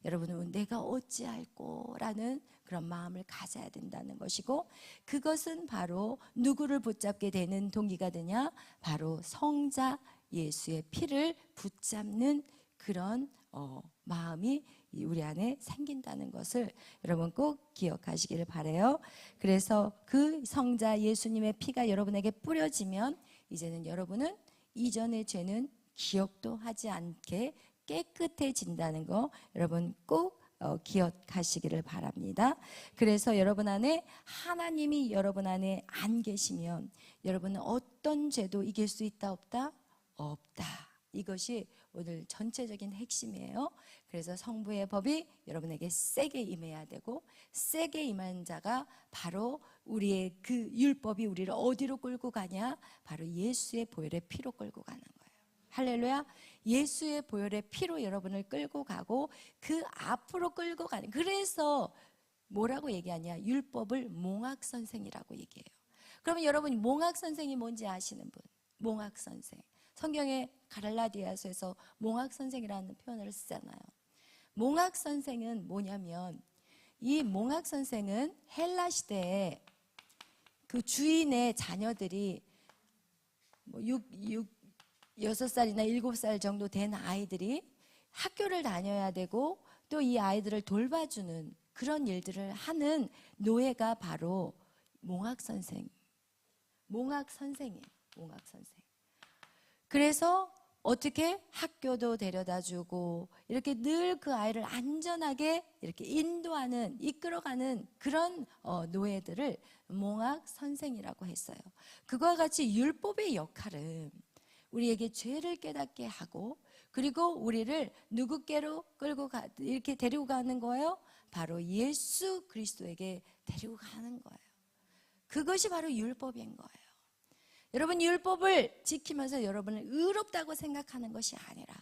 여러분은 내가 어찌할꼬 라는 그런 마음을 가져야 된다는 것이고, 그것은 바로 누구를 붙잡게 되는 동기가 되냐? 바로 성자 예수의 피를 붙잡는 그런 마음이 우리 안에 생긴다는 것을 여러분 꼭 기억하시기를 바라요. 그래서 그 성자 예수님의 피가 여러분에게 뿌려지면 이제는 여러분은 이전의 죄는 기억도 하지 않게 깨끗해진다는 거 여러분 꼭 기억하시기를 바랍니다. 그래서 여러분 안에 하나님이 여러분 안에 안 계시면 여러분은 어떤 죄도 이길 수 있다 없다? 없다. 이것이 오늘 전체적인 핵심이에요. 그래서 성부의 법이 여러분에게 세게 임해야 되고, 세게 임한 자가 바로 우리의 그 율법이 우리를 어디로 끌고 가냐? 바로 예수의 보혈의 피로 끌고 가는 거예요. 할렐루야. 예수의 보혈의 피로 여러분을 끌고 가고 그 앞으로 끌고 가는, 그래서 뭐라고 얘기하냐? 율법을 몽학선생이라고 얘기해요. 그러면 여러분, 몽학선생이 뭔지 아시는 분? 몽학선생. 성경에 갈라디아서에서 몽학선생이라는 표현을 쓰잖아요. 몽학선생은 뭐냐면, 이 몽학선생은 헬라 시대에 그 주인의 자녀들이 6살이나 7살 정도 된 아이들이 학교를 다녀야 되고 또 이 아이들을 돌봐주는 그런 일들을 하는 노예가 바로 몽학선생이에요. 몽학선생. 그래서 어떻게 학교도 데려다주고 이렇게 늘 그 아이를 안전하게 이렇게 인도하는, 이끌어가는 그런 노예들을 몽학 선생이라고 했어요. 그와 같이 율법의 역할은 우리에게 죄를 깨닫게 하고, 그리고 우리를 누구께로 이렇게 데리고 가는 거예요? 바로 예수 그리스도에게 데리고 가는 거예요. 그것이 바로 율법인 거예요. 여러분, 율법을 지키면서 여러분을 의롭다고 생각하는 것이 아니라,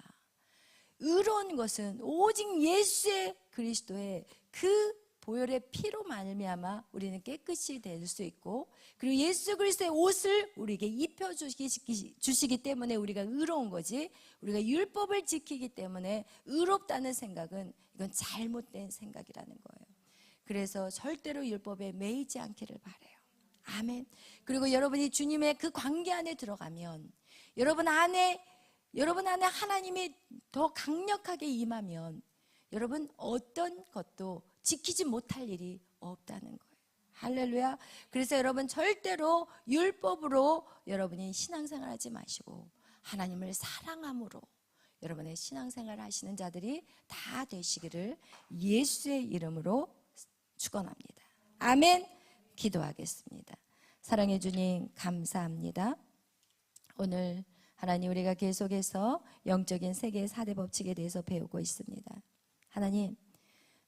의로운 것은 오직 예수의 그리스도의 그 보혈의 피로 말미암아 우리는 깨끗이 될 수 있고, 그리고 예수 그리스도의 옷을 우리에게 입혀주시기 때문에 우리가 의로운 거지, 우리가 율법을 지키기 때문에 의롭다는 생각은 이건 잘못된 생각이라는 거예요. 그래서 절대로 율법에 매이지 않기를 바라요. 아멘. 그리고 여러분이 주님의 그 관계 안에 들어가면, 여러분 안에 하나님이 더 강력하게 임하면 여러분 어떤 것도 지키지 못할 일이 없다는 거예요. 할렐루야. 그래서 여러분 절대로 율법으로 여러분이 신앙생활 하지 마시고 하나님을 사랑함으로 여러분의 신앙생활 하시는 자들이 다 되시기를 예수의 이름으로 축원합니다. 아멘. 기도하겠습니다. 사랑해 주님 감사합니다. 오늘 하나님, 우리가 계속해서 영적인 세계의 4대 법칙에 대해서 배우고 있습니다. 하나님,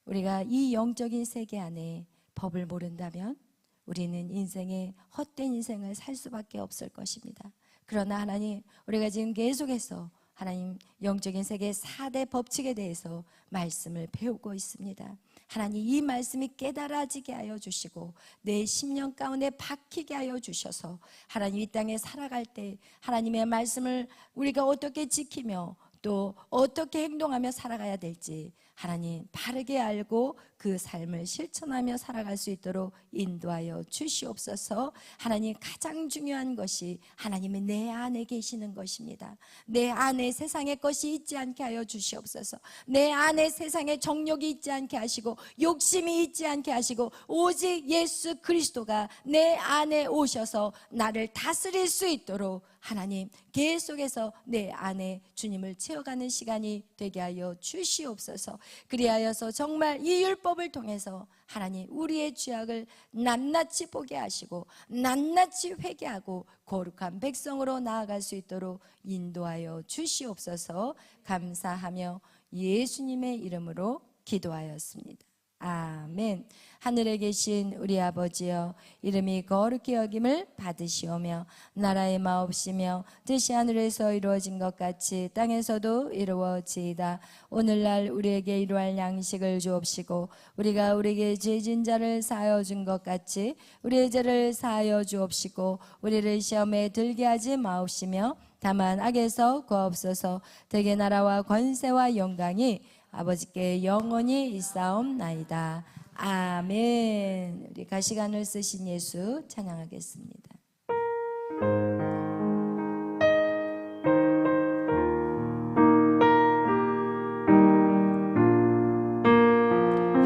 우리가 이 영적인 세계 안에 법을 모른다면 우리는 인생의 헛된 인생을 살 수밖에 없을 것입니다. 그러나 하나님, 우리가 지금 계속해서 하나님 영적인 세계의 4대 법칙에 대해서 말씀을 배우고 있습니다. 하나님, 이 말씀이 깨달아지게 하여 주시고 내 심령 가운데 박히게 하여 주셔서 하나님 이 땅에 살아갈 때 하나님의 말씀을 우리가 어떻게 지키며 또 어떻게 행동하며 살아가야 될지 하나님 바르게 알고 그 삶을 실천하며 살아갈 수 있도록 인도하여 주시옵소서. 하나님, 가장 중요한 것이 하나님이 내 안에 계시는 것입니다. 내 안에 세상의 것이 있지 않게 하여 주시옵소서. 내 안에 세상의 정욕이 있지 않게 하시고 욕심이 있지 않게 하시고 오직 예수 그리스도가 내 안에 오셔서 나를 다스릴 수 있도록 하나님 계속해서 내 안에 주님을 채워가는 시간이 되게 하여 주시옵소서. 그리하여서 정말 이 율법을 통해서 하나님 우리의 죄악을 낱낱이 보게 하시고 낱낱이 회개하고 거룩한 백성으로 나아갈 수 있도록 인도하여 주시옵소서. 감사하며 예수님의 이름으로 기도하였습니다. 아멘. 하늘에 계신 우리 아버지여, 이름이 거룩히 여김을 받으시오며 나라의 마옵시며 뜻이 하늘에서 이루어진 것 같이 땅에서도 이루어지이다. 오늘날 우리에게 이루할 양식을 주옵시고 우리가 우리에게 죄진 자를 사하여 준 것 같이 우리의 죄를 사하여 주옵시고 우리를 시험에 들게 하지 마옵시며 다만 악에서 구하옵소서. 대개 나라와 권세와 영광이 아버지께 영원히 있사옵나이다. 아멘. 우리 가시관을 쓰신 예수 찬양하겠습니다.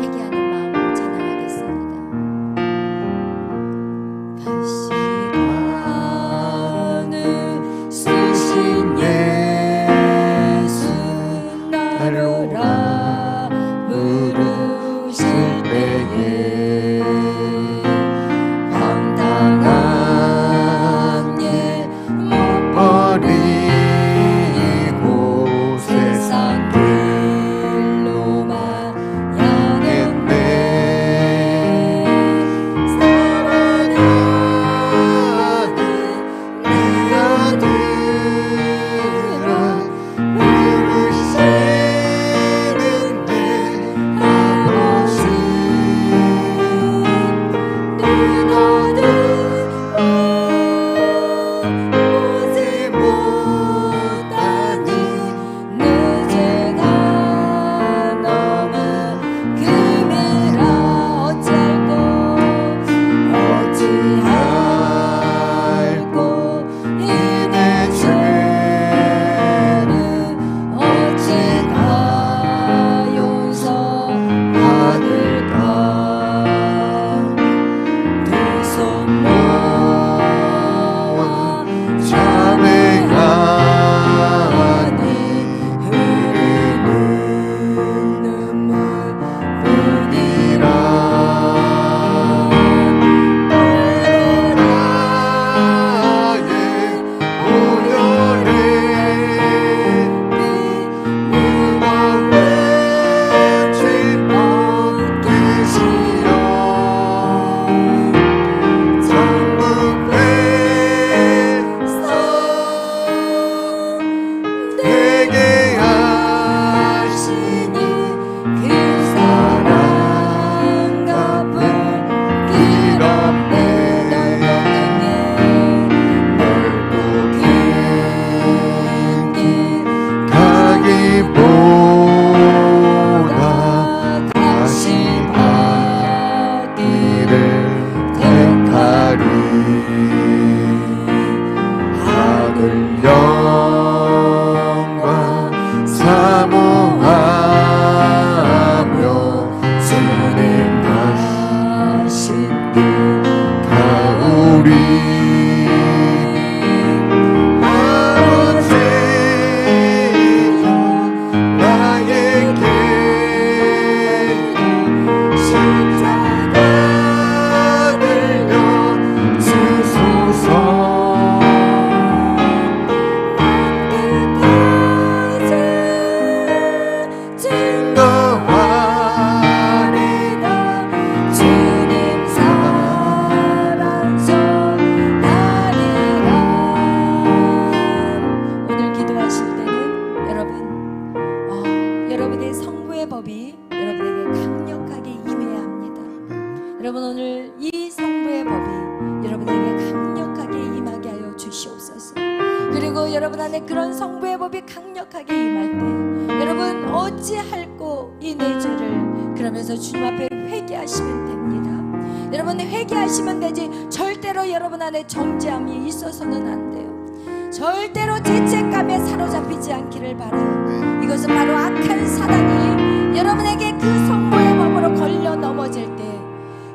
회개하는 마음으로 찬양하겠습니다. 가시관을 쓰신 예수 나로라 부르실 때에 황당한 성부의 법이 강력하게 임할 때 여러분 어찌할꼬 이 내 죄를 그러면서 주님 앞에 회개하시면 됩니다. 여러분 회개하시면 되지 절대로 여러분 안에 정죄함이 있어서는 안 돼요. 절대로 죄책감에 사로잡히지 않기를 바라요. 이것은 바로 악한 사단이 여러분에게 그 성부의 법으로 걸려 넘어질 때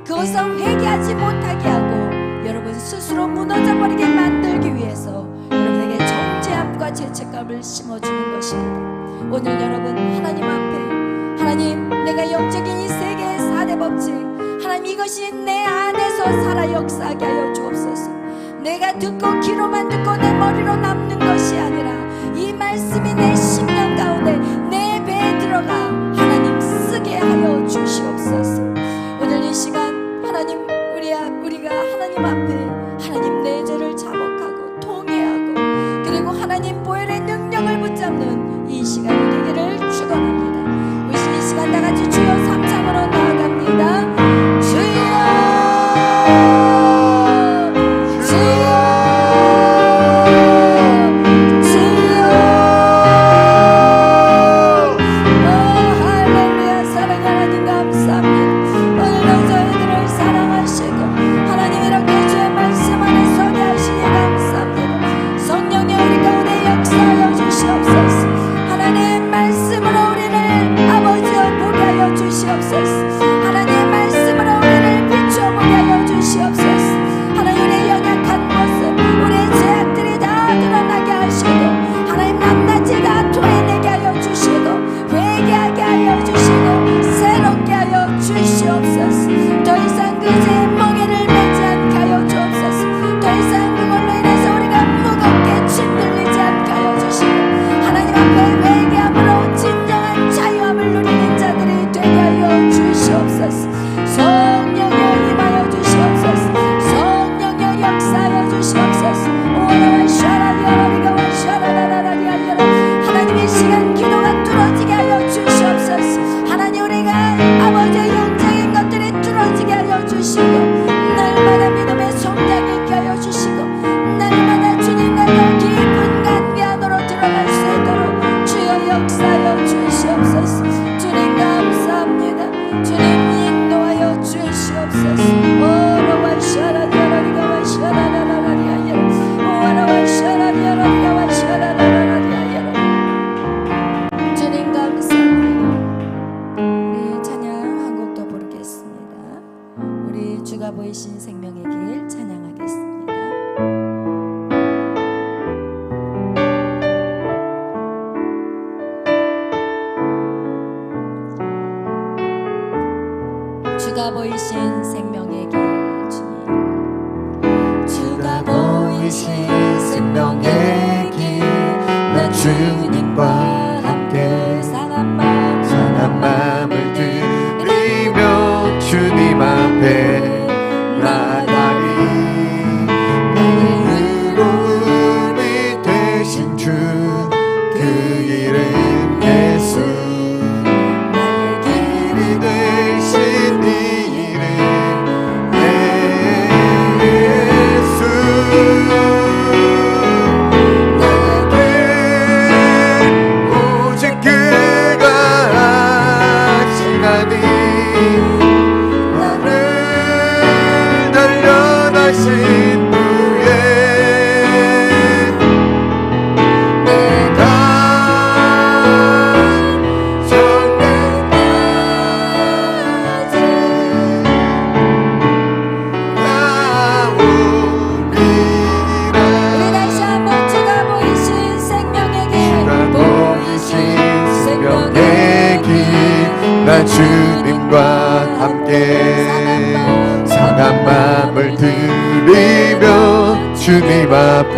그것을 회개하지 못하게 하고 여러분 스스로 무너져버리게 만들기 위해서 여러분에게 정죄함과 죄책감을 심어주는 것입니다. 오늘 여러분 하나님 앞에 하나님 내가 영적인 이 세계의 4대 법칙 하나님 이것이 내 안에서 살아 역사하게 하여 주옵소서. 내가 듣고 귀로만 듣고 내 머리로 남는 것이 아니라 이 말씀이 내 심령 가운데 내 배에 들어가 하나님 쓰게 하여 주시옵소서. 오늘 이 시간 하나님 우리가 하나님 앞에 하나님 내 죄를 자복하고 통회하고 그리고 하나님 보혈의 능력을 붙잡는 이 시간이 되기를 축원합니다. 우리 이 시간 다 같이 주여 삼창으로 나아갑니다. 주여 주가 보이신 생명의 길 찬양하겠습니다. 주가 보이신 생명의 길 주님 주가 보이신 생명의 길 나 주님과 함께 상한 마음을 드리며 주님 앞에 나가리 나의 의로움이 되신 주 그 이름 예수 나의 길이 되신 이 이름 예수 나에게 오직 그가 하시나니 나를 단련하신 후에 내가 정말 나오리라. 우리 다시 한번 주가 보이신 생명의 길 주가 보이신 생명의 길 나 주님과 함께 상한 마음을 드리며 주님 앞에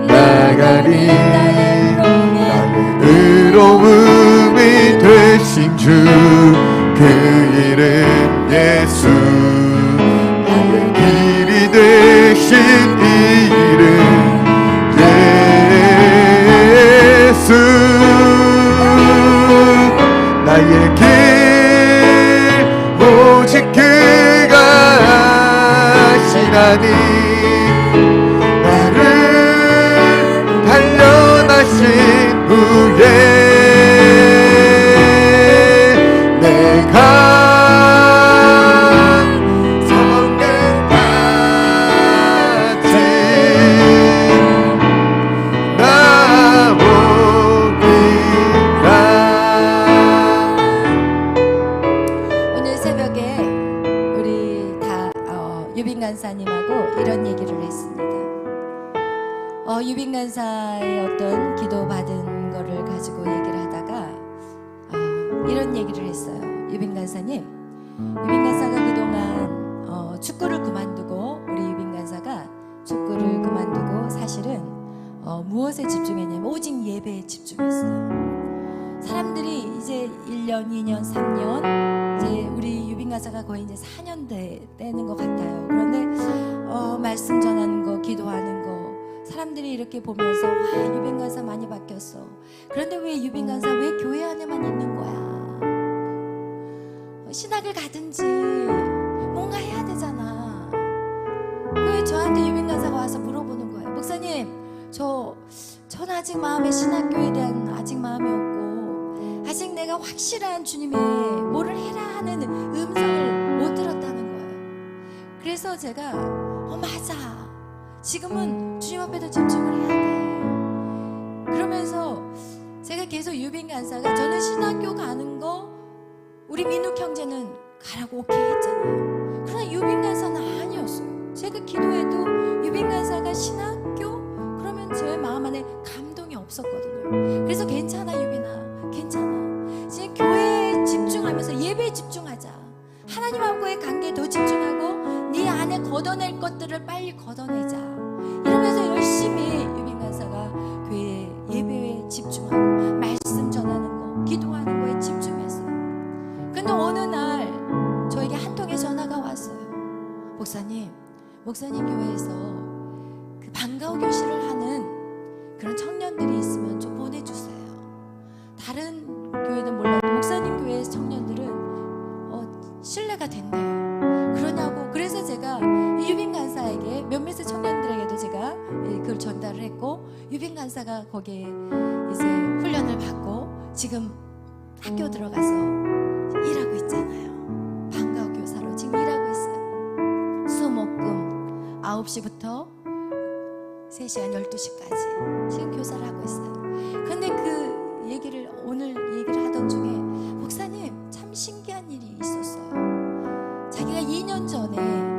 나가리 나의 의로움이 되신 주 그 이름 예수 나의 길이 되신 이 이름 예수 나의 길 오직 그가 하시나니 나를 단련하신 유빈 간사가 그동안 축구를 그만두고 우리 유빈 간사가 축구를 그만두고 사실은 무엇에 집중했냐면 오직 예배에 집중했어요. 사람들이 이제 1년, 2년, 3년 이제 우리 유빈 간사가 거의 이제 4년 되는 것 같아요. 그런데 말씀 전하는 거, 기도하는 거 사람들이 이렇게 보면서 와, 유빈 간사 많이 바뀌었어. 그런데 왜 유빈 간사 왜 교회 안에만 있는 거야? 신학을 가든지 뭔가 해야 되잖아. 왜 저한테 유빈 간사가 와서 물어보는 거예요. 목사님, 저는 아직 마음에 신학교에 대한 아직 마음이 없고 아직 내가 확실한 주님의 뭐를 해라 하는 음성을 못 들었다는 거예요. 그래서 제가 맞아. 지금은 주님 앞에도 집중을 해야 돼. 그러면서 제가 계속 유빈 간사가 저는 신학교 가는 거 우리 민욱 형제는 가라고 오케이 했잖아요. 그러나 유빈 간사는 아니었어요. 제가 기도해도 유빈 간사가 신학교 그러면 제 마음 안에 감동이 없었거든요. 그래서 괜찮아 유빈아, 괜찮아. 이제 교회에 집중하면서 예배에 집중하자. 하나님하고의 관계에 더 집중하고 네 안에 걷어낼 것들을 빨리 걷어내자. 이러면서 열심히 유빈 간사가 교회 예배에 집중하고 말씀 전하는 거, 기도하는 거에 집중했어요. 근데 어느 날 저에게 한 통의 전화가 왔어요. 목사님 교회에서 그 방과후 교실을 하는 그런 청년들이 있으면 좀 보내주세요. 다른 교회는 몰라도 목사님 교회 청년들은 신뢰가 된대요. 그러냐고. 그래서 제가 유빈 간사에게 몇몇의 청년들에게도 제가 그걸 전달을 했고 유빈 간사가 거기에 이제 훈련을 받고 지금 학교 들어가서 일하고 있잖아요. 방과후 교사로 지금 일하고 있어요. 수목금 9시부터 3시간 12시까지 지금 교사를 하고 있어요. 근데 그 얘기를 오늘 얘기를 하던 중에 목사님 참 신기한 일이 있었어요. 자기가 2년 전에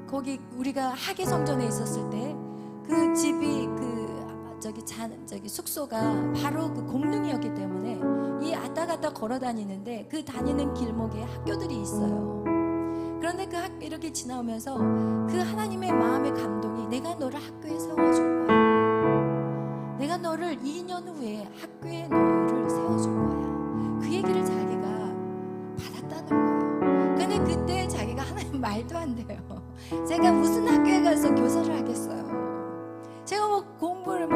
거기 우리가 하계성전에 있었을 때 그 집이 저기 숙소가 바로 그 공릉이었기 때문에 이 왔다 갔다 걸어 다니는데 그 다니는 길목에 학교들이 있어요. 그런데 그 학교 이렇게 지나오면서 그 하나님의 마음의 감동이 내가 너를 학교에 세워줄 거야. 내가 너를 2년 후에 학교에 너를 세워줄 거야. 그 얘기를 자기가 받았다는 거예요. 근데 그때 자기가 하나님 말도 안 돼요. 제가 무슨 학교에 가서 교사를 하겠어요. 제가 뭐 공부를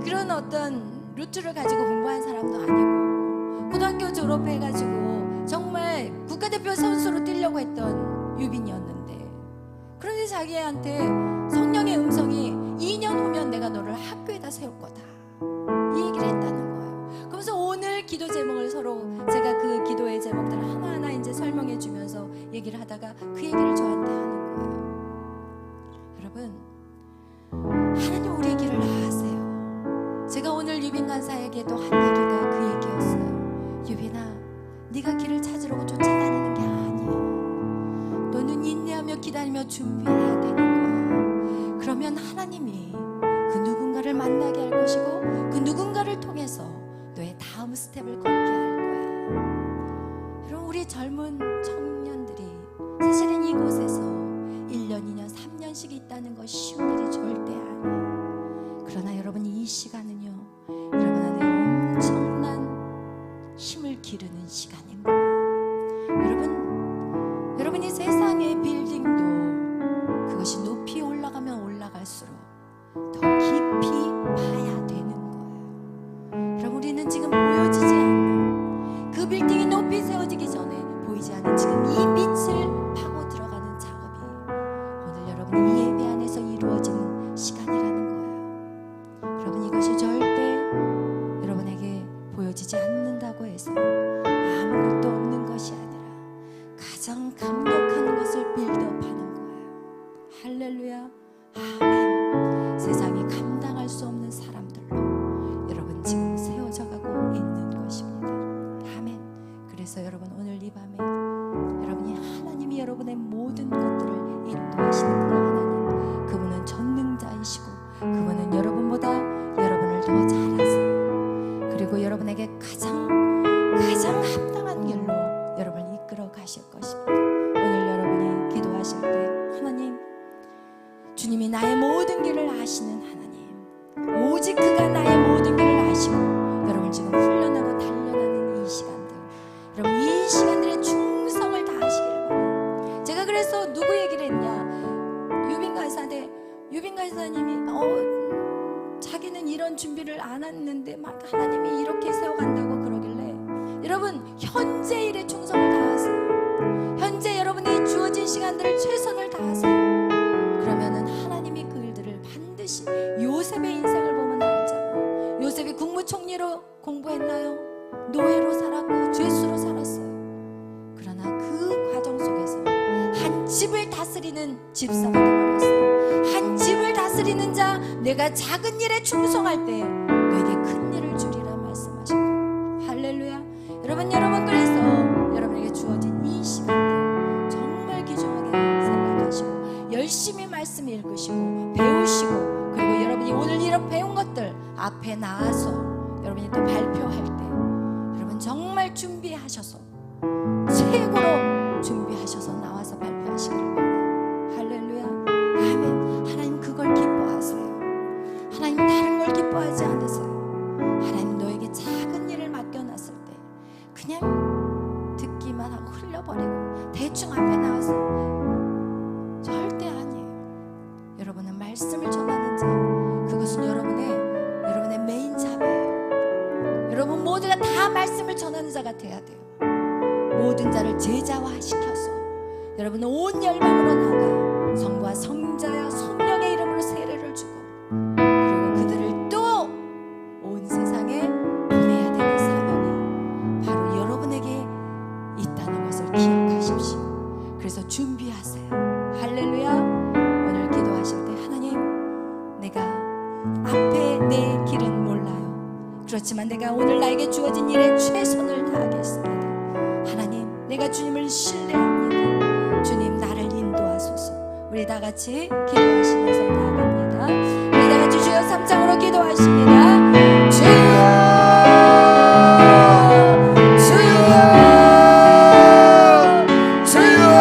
그런 어떤 루트를 가지고 공부한 사람도 아니고 고등학교 졸업해가지고 정말 국가대표 선수로 뛰려고 했던 유빈이었는데 그런데 자기한테 성령의 음성이 2년 후면 내가 너를 학교에다 세울 거다 이 얘기를 했다는 거예요. 그러면서 오늘 기도 제목을 서로 제가 그 기도의 제목들을 하나하나 이제 설명해 주면서 얘기를 하다가 그 얘기를 저한테 하는 거예요. 여러분 하나님 우리 길을 나가세요. 제가 오늘 유빈 간사에게도 한 얘기가 그 얘기였어요. 유빈아, 네가 길을 찾으려고 쫓아다니는 게 아니야. 너는 인내하며 기다리며 준비해야 되는 거야. 그러면 하나님이 그 누군가를 만나게 할 것이고 그 누군가를 통해서 너의 다음 스텝을 걷게 할 거야. 여러분 우리 젊은 청년들이 사실은 이곳에서 1년, 2년, 3년씩 있다는 것이 쉬운 일이 절대 아니에요. 그러나 여러분 이 시간은요 여러분 안에 엄청난 힘을 기르는 시간인 거예요. 여러분이 세상의 빌딩도 그것이 높이 올라가면 올라갈수록 더 깊이 봐야 되는 거예요. 여러분 우리는 지금 보여지지 않는 그 빌딩이 높이 세워지기 전에 보이지 않는 지금 이 빛을 파고 들어가는 작업이 오늘 여러분 이 예배 안에서 이루어지는 시간이라는 거예요. 여러분 이것이 절대 여러분에게 보여지지 않는다고 해서 아무것도 없는 것이 아니라 가장 강력한 것을 빌드업하는 거예요. 할렐루야, 아멘. 세상이 감당할 수 없는 사람들로 여러분 지금 세워져 가고 있는 것입니다. 아멘. 그래서 여러분 오늘 이 밤에 여러분이 하나님이 여러분의 모든 것들을 인도하시는 그 하나님, 그분은 전능자이시고 그분은 여러분보다 여러분을 더 잘 아세요. 그리고 여러분에게 가장 합당한 이런 준비를 안 했는데 막 하나님이 이렇게 세워간다고 그러길래, 여러분 현재 일에 충성을 다하세요. 현재 여러분이 주어진 시간들을 최선을 다하세요. 그러면은 하나님이 그 일들을 반드시, 요셉의 인생을 보면 알잖아요. 요셉이 국무총리로 공부했나요? 노예로 살았고 죄수로 살았어요. 그러나 그 과정 속에서 한 집을 다스리는 집사가 되어버렸어요. 한 집을 다스리는 자, 내가 작은 일에 충성할 때 너에게 큰 일을 주리라 말씀하시고, 할렐루야. 여러분 그래서 여러분에게 주어진 이 시간들 정말 귀중하게 생각하시고 열심히 말씀 읽으시고 배우시고, 그리고 여러분이 오늘 이런 배운 것들 앞에 나와서 여러분이 또 발표할 때 여러분 정말 준비하셔서, 최고로 준비하셔서 나와서 발표하시기를 바랍니다. 할렐루야. 아멘. 하나님 그걸 기뻐하세요. 하나님 다른 걸 기뻐하지 않으세요. 하나님 너에게 작은 일을 맡겨놨을 때 그냥 듣기만 하고 흘려버리고 대충 앞에 나와서, 절대 아니에요. 여러분은 말씀을 전하는 자, 그것은 여러분의 메인 잡이에요. 여러분 모두가 다 말씀을 전하는 자가 돼야 돼요. 모든 자를 제자화시켜서 여러분은 온 열방으로 나가 성부와 성자와 성령의 이름으로 세례를 주고, 그리고 그들을 또 온 세상에 보내야 되는 사명이 바로 여러분에게 있다는 것을 기억하십시오. 그래서 준비하세요. 할렐루야. 오늘 기도하실 때, 하나님 내가 앞에 내 길은 몰라요. 그렇지만 내가 오늘 나에게 주어진 일에 최선을 다하겠습니다. 하나님 내가 주님을 신뢰합니다. 주님 나를 인도하소서. 우리 다 같이 기도하시면서 나아갑니다. 우리 다 같이 주여 삼창으로 기도하십니다. 주여 주여 주여.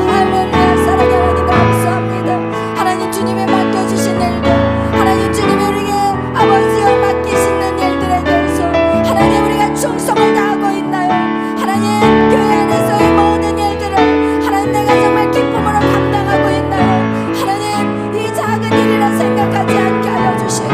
할렐루야. 사랑의 하나님 감사합니다. 하나님 주님의 맡겨주신 일들, 하나님 주님이 우리에게 아버지여 맡기시는 일들에 대해서 하나님 우리가 충성을 다하고 있나요? 하나님 교회 안에서의 모든 일들을 하나님 내가 정말 기쁨으로 감당하고 있나요? 하나님 이 작은 일이라 생각하지 않게 하여 주시고,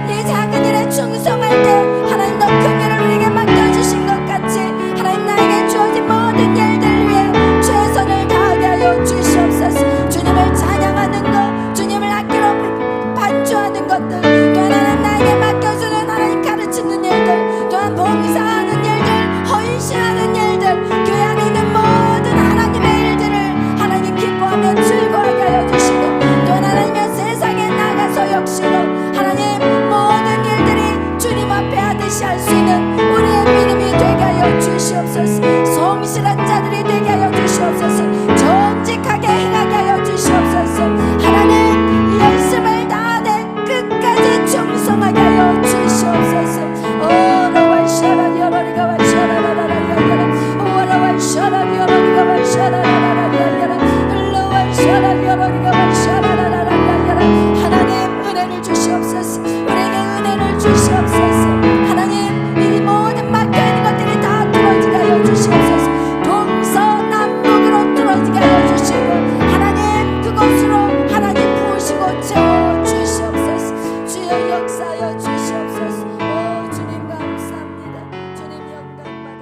이 작은 일에 충성할 때 하나님 더 큰 일을 우리에게 맡겨주신 것 같이 하나님 나에게 주어진 모든 일들 위해 최선을 다하게 하여 주시옵소서. 주님을 찬양하는 것, 주님을 아끼러 반주하는 것들